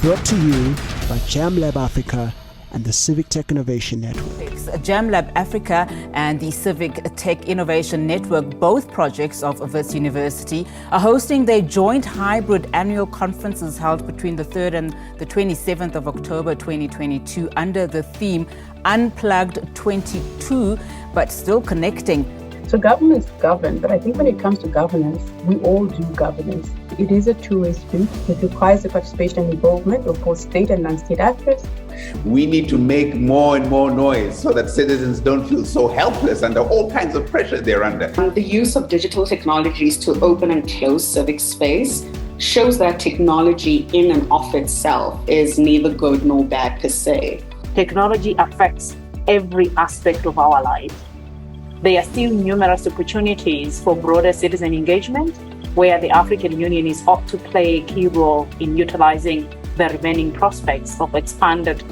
Brought to you by JamLab Africa and the Civic Tech Innovation Network. JamLab Africa and the Civic Tech Innovation Network, both projects of Wits University, are hosting their joint hybrid annual conferences held between the 3rd and the 27th of October 2022 under the theme Unplugged 22, but still connecting. So governments govern, but I think when it comes to governance, we all do governance. It is a two-way street. It requires the participation and involvement of both state and non-state actors. We need to make more and more noise so that citizens don't feel so helpless under all kinds of pressure they're under. The use of digital technologies to open and close civic space shows that technology in and of itself is neither good nor bad per se. Technology affects every aspect of our lives. There are still numerous opportunities for broader citizen engagement, where the African Union is ought to play a key role in utilizing the remaining prospects of expanded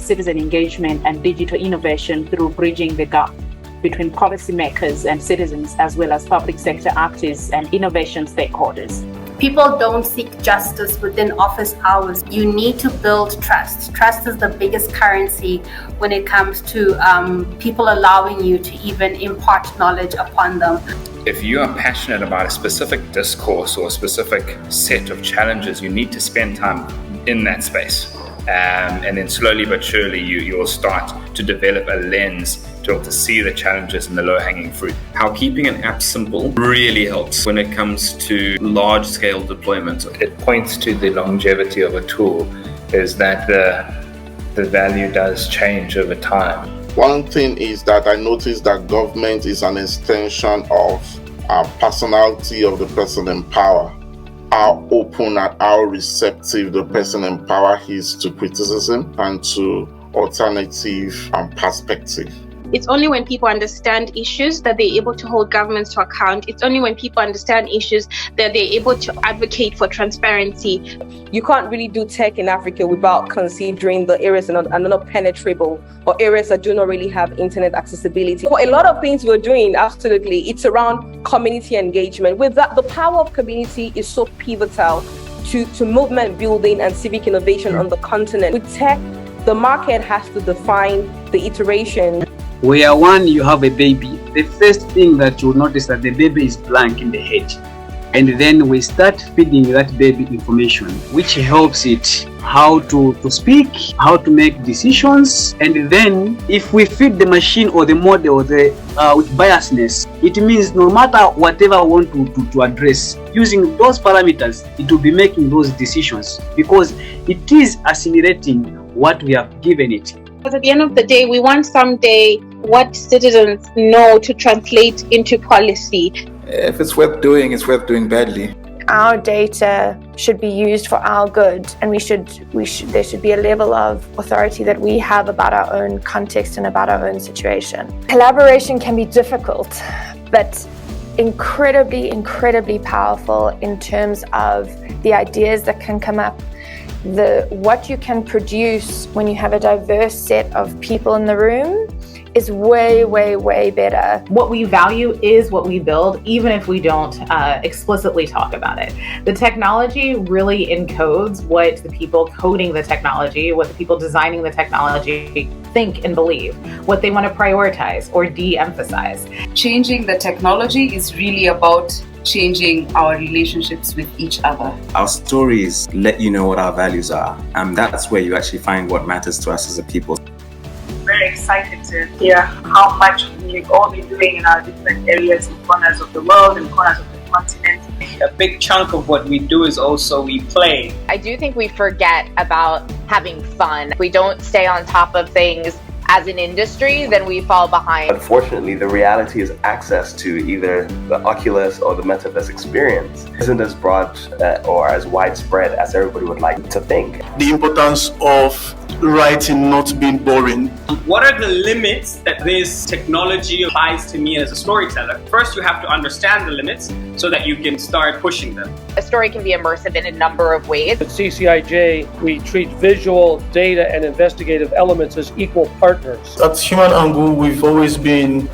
citizen engagement and digital innovation through bridging the gap between policymakers and citizens, as well as public sector actors and innovation stakeholders. People don't seek justice within office hours. You need to build trust. Trust is the biggest currency when it comes to people allowing you to even impart knowledge upon them. If you are passionate about a specific discourse or a specific set of challenges, you need to spend time in that space. And then slowly but surely you'll start to develop a lens to be able to see the challenges and the low-hanging fruit. How keeping an app simple really helps when it comes to large-scale deployment. It points to the longevity of a tool, is that the value does change over time. One thing is that I noticed that government is an extension of our personality of the person in power. How open and how receptive the person in power is to criticism and to alternative and perspective. It's only when people understand issues that they're able to hold governments to account. It's only when people understand issues that they're able to advocate for transparency. You can't really do tech in Africa without considering the areas that are not penetrable or areas that do not really have internet accessibility. For a lot of things we're doing, absolutely, it's around community engagement. With that, the power of community is so pivotal to movement building and civic innovation on the continent. With tech, the market has to define the iteration. Where one, you have a baby, the first thing that you'll notice that the baby is blank in the head. And then we start feeding that baby information, which helps it how to speak, how to make decisions. And then if we feed the machine or the model with biasness, it means no matter whatever we want to address, using those parameters, it will be making those decisions because it is assimilating what we have given it. Because at the end of the day, we want someday what citizens know to translate into policy. If it's worth doing, it's worth doing badly. Our data should be used for our good, and there should be a level of authority that we have about our own context and about our own situation. Collaboration can be difficult, but incredibly, incredibly powerful in terms of the ideas that can come up. What you can produce when you have a diverse set of people in the room is way, way, way better. What we value is what we build, even if we don't explicitly talk about it. The technology really encodes what the people coding the technology, what the people designing the technology think and believe, what they want to prioritize or de-emphasize. Changing the technology is really about changing our relationships with each other. Our stories let you know what our values are, and that's where you actually find what matters to us as a people. Very excited to hear how much we've all been doing in our different areas and corners of the world and corners of the continent. A big chunk of what we do is also we play. I do think we forget about having fun. We don't stay on top of things as an industry, then we fall behind. Unfortunately, the reality is access to either the Oculus or the Metaverse experience isn't as broad or as widespread as everybody would like to think. The importance of writing not being boring. What are the limits that this technology applies to me as a storyteller? First, you have to understand the limits so that you can start pushing them. A story can be immersive in a number of ways. At CCIJ, we treat visual, data, and investigative elements as equal partners. At Human Angle, we've always been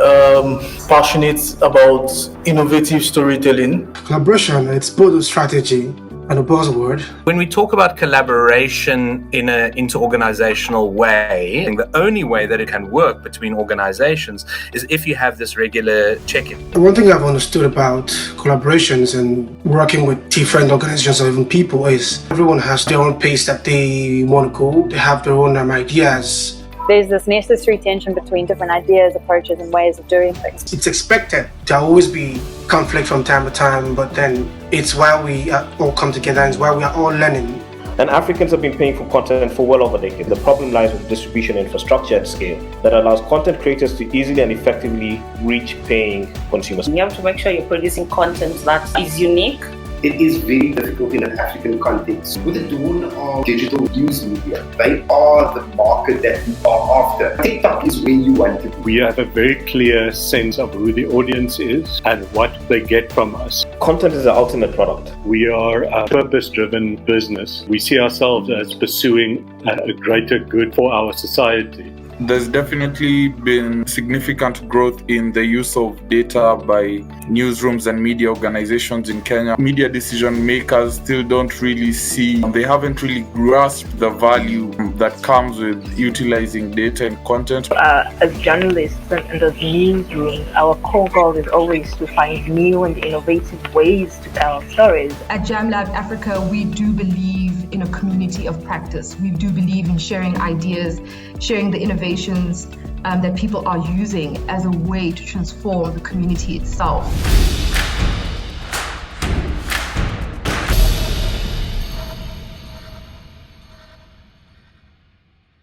passionate about innovative storytelling. Collaboration and its both strategy and a buzzword. When we talk about collaboration in an inter-organizational way, the only way that it can work between organizations is if you have this regular check-in. One thing I've understood about collaborations and working with different organizations or even people is everyone has their own pace that they want to go. They have their own ideas. There's this necessary tension between different ideas, approaches, and ways of doing things. It's expected. There'll always be conflict from time to time, but then it's why we all come together and it's why we are all learning. And Africans have been paying for content for well over a decade. The problem lies with distribution infrastructure at scale that allows content creators to easily and effectively reach paying consumers. You have to make sure you're producing content that is unique. It is very difficult in an African context. With the dawn of digital news media, they are the market that we are after. TikTok is where you want it. We have a very clear sense of who the audience is and what they get from us. Content is the ultimate product. We are a purpose-driven business. We see ourselves as pursuing a greater good for our society. There's definitely been significant growth in the use of data by newsrooms and media organizations in Kenya. Media decision makers still don't really they haven't really grasped the value that comes with utilizing data and content. As journalists and as newsrooms, our core goal is always to find new and innovative ways to tell our stories. At JamLab Africa, we do believe in a community of practice. We do believe in sharing ideas, sharing the innovations that people are using as a way to transform the community itself.